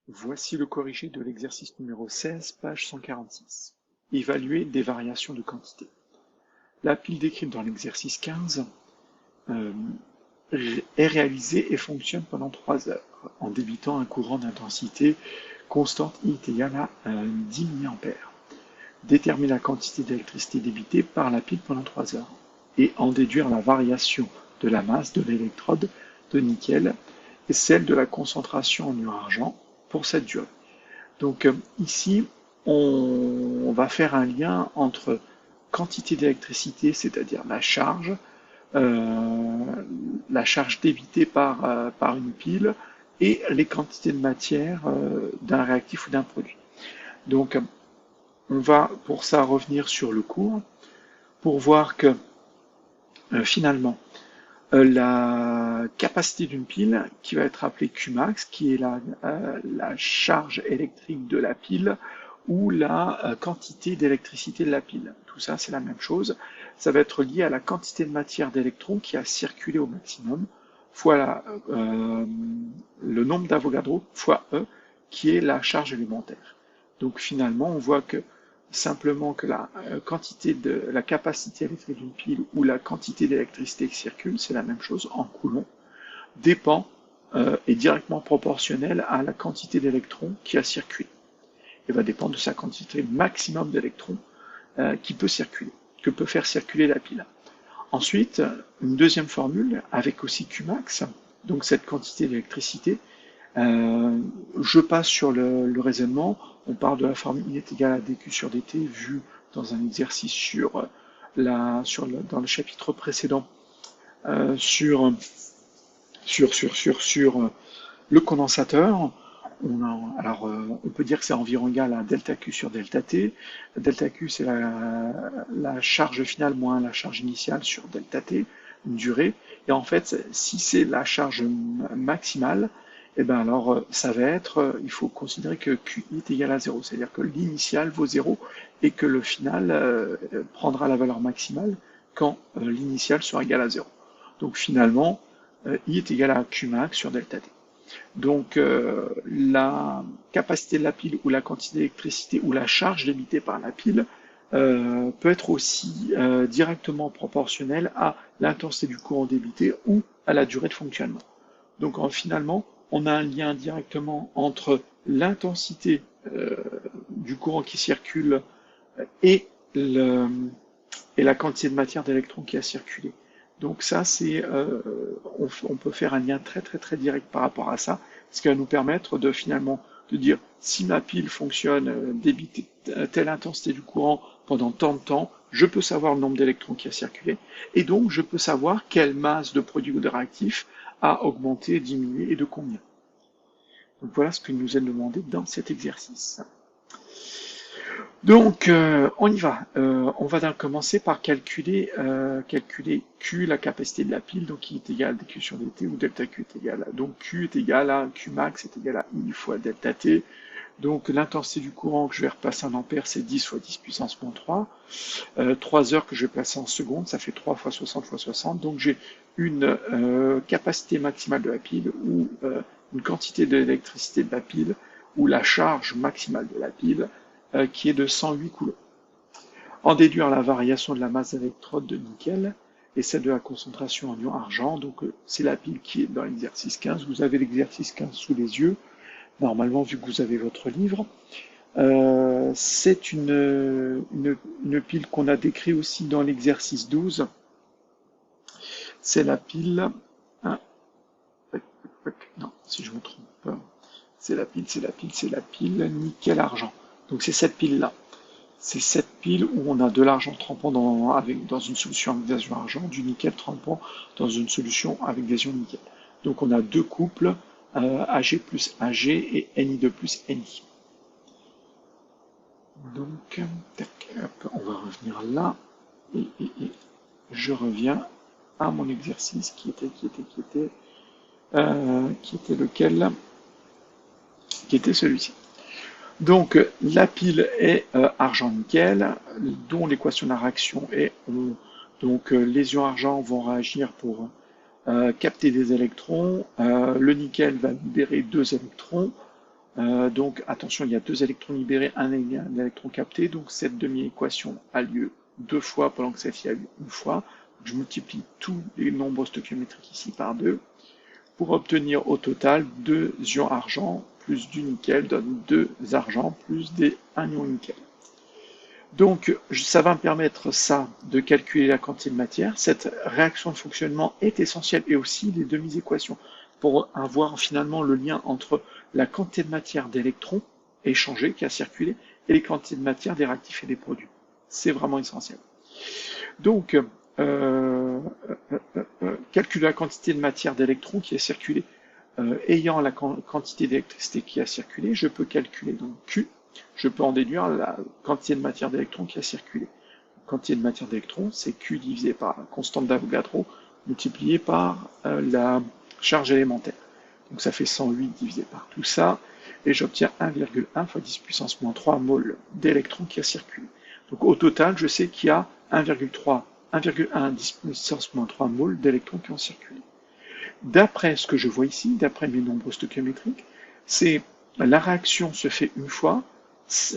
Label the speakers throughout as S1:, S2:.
S1: Voici le corrigé de l'exercice numéro 16, page 146. Évaluer des variations de quantité. La pile décrite dans l'exercice 15 est réalisée et fonctionne pendant 3 heures en débitant un courant d'intensité constante I est égal à 10 mA. Détermine la quantité d'électricité débitée par la pile pendant 3 heures et en déduire la variation de la masse de l'électrode de nickel et celle de la concentration en ion argent pour cette durée. Donc ici, on va faire un lien entre quantité d'électricité, c'est-à-dire la charge débitée par une pile, et les quantités de matière d'un réactif ou d'un produit. Donc on va pour ça revenir sur le cours pour voir que finalement la capacité d'une pile, qui va être appelée Qmax, qui est la charge électrique de la pile, ou la quantité d'électricité de la pile. Tout ça, c'est la même chose. Ça va être lié à la quantité de matière d'électrons qui a circulé au maximum, fois le nombre d'Avogadro, fois E, qui est la charge élémentaire. Donc finalement, on voit que simplement que la capacité électrique d'une pile ou la quantité d'électricité qui circule, c'est la même chose en coulomb, dépend est directement proportionnelle à la quantité d'électrons qui a circulé. Et va dépendre de sa quantité maximum d'électrons qui peut circuler, que peut faire circuler la pile. Ensuite, une deuxième formule avec aussi Qmax, donc cette quantité d'électricité. Je passe sur le raisonnement. On parle de la formule I est égal à dQ sur dt vu dans un exercice dans le chapitre précédent sur le condensateur. On peut dire que c'est environ égal à delta Q sur delta T. Delta Q, c'est la charge finale moins la charge initiale sur delta T, une durée. Et en fait, si c'est la charge maximale, et bien alors ça va être, il faut considérer que Q est égal à 0, c'est-à-dire que l'initial vaut 0 et que le final prendra la valeur maximale quand l'initial sera égal à 0. Donc finalement, I est égal à Qmax sur delta T. Donc la capacité de la pile ou la quantité d'électricité ou la charge débitée par la pile peut être aussi directement proportionnelle à l'intensité du courant débité ou à la durée de fonctionnement. Donc finalement, on a un lien directement entre l'intensité du courant qui circule et la quantité de matière d'électrons qui a circulé. Donc ça, on peut faire un lien très très très direct par rapport à ça, ce qui va nous permettre de finalement de dire si ma pile fonctionne, débite telle intensité du courant pendant tant de temps, je peux savoir le nombre d'électrons qui a circulé, et donc je peux savoir quelle masse de produit ou de réactif a augmenté, diminué et de combien. Donc voilà ce qui nous est demandé dans cet exercice. Donc, on y va. On va donc commencer par calculer Q, la capacité de la pile, donc qui est égal à dQ sur dt, ou delta Q est égal à, donc Q est égal à Qmax est égal à I fois delta T. Donc l'intensité du courant que je vais replacer en ampères, c'est 10 fois 10 puissance moins 3. 3 heures que je vais placer en secondes, ça fait 3 fois 60 fois 60. Donc j'ai une capacité maximale de la pile ou une quantité d'électricité de la pile ou la charge maximale de la pile qui est de 108 coulombs. En déduire la variation de la masse d'électrode de nickel et celle de la concentration en ion argent. Donc c'est la pile qui est dans l'exercice 15. Vous avez l'exercice 15 sous les yeux, normalement vu que vous avez votre livre. C'est une pile qu'on a décrite aussi dans l'exercice 12. C'est la pile... non, si je me trompe pas. C'est la pile nickel-argent. Donc c'est cette pile-là. C'est cette pile où on a de l'argent trempant dans une solution avec des ions argent, du nickel trempant dans une solution avec des ions nickel. Donc on a deux couples, Ag plus Ag et Ni2 plus Ni. Donc, on va revenir là, et je reviens à mon exercice qui était lequel? Qui était celui-ci. Donc la pile est argent-nickel, dont l'équation de la réaction est donc les ions argent vont réagir pour capter des électrons, le nickel va libérer 2 électrons, Donc attention, il y a deux électrons libérés, un électron capté, donc cette demi-équation a lieu deux fois pendant que celle-ci a lieu une fois. Je multiplie tous les nombres stoichiométriques ici par 2 pour obtenir au total 2 ions argent plus du nickel donne 2 argent plus un ion nickel. Donc ça va me permettre ça de calculer la quantité de matière. Cette réaction de fonctionnement est essentielle et aussi les demi-équations pour avoir finalement le lien entre la quantité de matière d'électrons échangés qui a circulé et les quantités de matière des réactifs et des produits. C'est vraiment essentiel. Donc, calculer la quantité de matière d'électrons qui a circulé ayant la quantité d'électricité qui a circulé, je peux calculer donc Q, je peux en déduire la quantité de matière d'électrons qui a circulé. La quantité de matière d'électrons, c'est Q divisé par la constante d'Avogadro multiplié par la charge élémentaire. Donc ça fait 108 divisé par tout ça, et j'obtiens 1,1 fois 10 puissance moins 3 mol d'électrons qui a circulé. Donc au total, je sais qu'il y a 1,1 10 puissance moins 3 mol d'électrons qui ont circulé. D'après ce que je vois ici, d'après mes nombres stoichiométriques, c'est la réaction se fait une fois. Si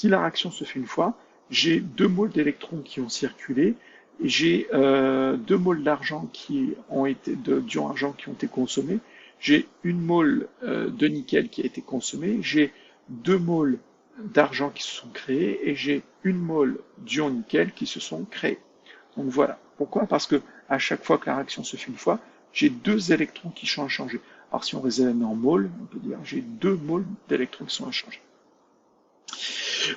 S1: la réaction se fait une fois, j'ai 2 moles d'électrons qui ont circulé, j'ai 2 moles d'argent qui ont été d'ion argent qui ont été consommés, j'ai 1 mole de nickel qui a été consommé, j'ai 2 moles d'argent qui se sont créés et j'ai 1 mole d'ion nickel qui se sont créés. Donc voilà. Pourquoi? Parce que à chaque fois que la réaction se fait une fois, j'ai 2 électrons qui sont échangés. Alors si on raisonne en moles, on peut dire j'ai 2 moles d'électrons qui sont échangés.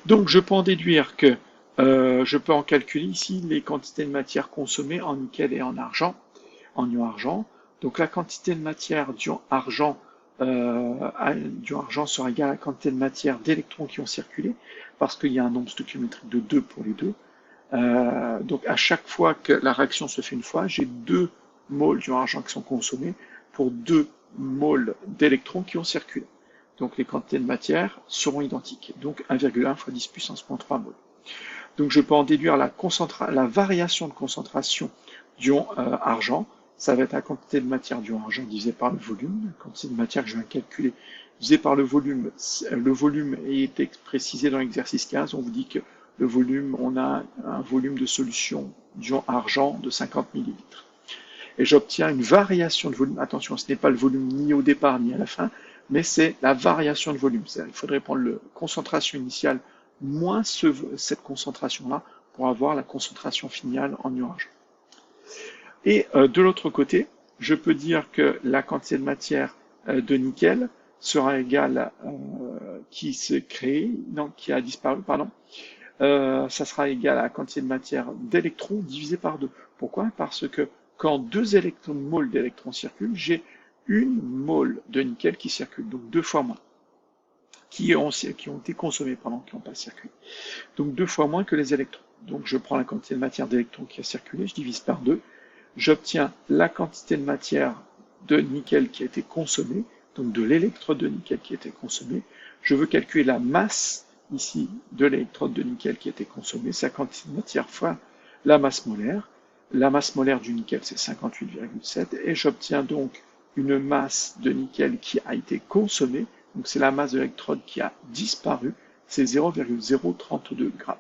S1: Donc je peux en déduire que je peux en calculer ici les quantités de matière consommées en nickel et en argent, en ion argent. Donc la quantité de matière d'ion argent sera égale à la quantité de matière d'électrons qui ont circulé, parce qu'il y a un nombre stoichiométrique de 2 pour les deux. Donc à chaque fois que la réaction se fait une fois, j'ai 2 moles d'ion argent qui sont consommés pour 2 moles d'électrons qui ont circulé. Donc les quantités de matière seront identiques. Donc 1,1 fois 10 puissance moins 3 moles. Donc je peux en déduire la variation de concentration d'ion argent. Ça va être la quantité de matière d'ion argent divisé par le volume. La quantité de matière que je viens de calculer divisé par le volume. Le volume est précisé dans l'exercice 15. On vous dit que le volume, on a un volume de solution d'ion argent de 50 ml. Et j'obtiens une variation de volume. Attention, ce n'est pas le volume ni au départ ni à la fin, mais c'est la variation de volume. Il faudrait prendre la concentration initiale moins cette concentration-là pour avoir la concentration finale en ion argent. Et de l'autre côté, je peux dire que la quantité de matière de nickel sera égale à qui s'est créé, non, qui a disparu, pardon. Ça sera égal à la quantité de matière d'électrons divisé par 2. Pourquoi? Parce que quand 2 moles d'électrons circulent, j'ai 1 mole de nickel qui circule, donc 2 fois moins, qui ont été consommés, pardon, qui n'ont pas circulé. Donc 2 fois moins que les électrons. Donc je prends la quantité de matière d'électrons qui a circulé, je divise par 2, j'obtiens la quantité de matière de nickel qui a été consommée, donc de l'électrode de nickel qui a été consommée. Je veux calculer la masse ici de l'électrode de nickel qui a été consommée, c'est la quantité de matière fois la masse molaire. La masse molaire du nickel, c'est 58,7, et j'obtiens donc une masse de nickel qui a été consommée, donc c'est la masse de l'électrode qui a disparu, c'est 0,032 grammes.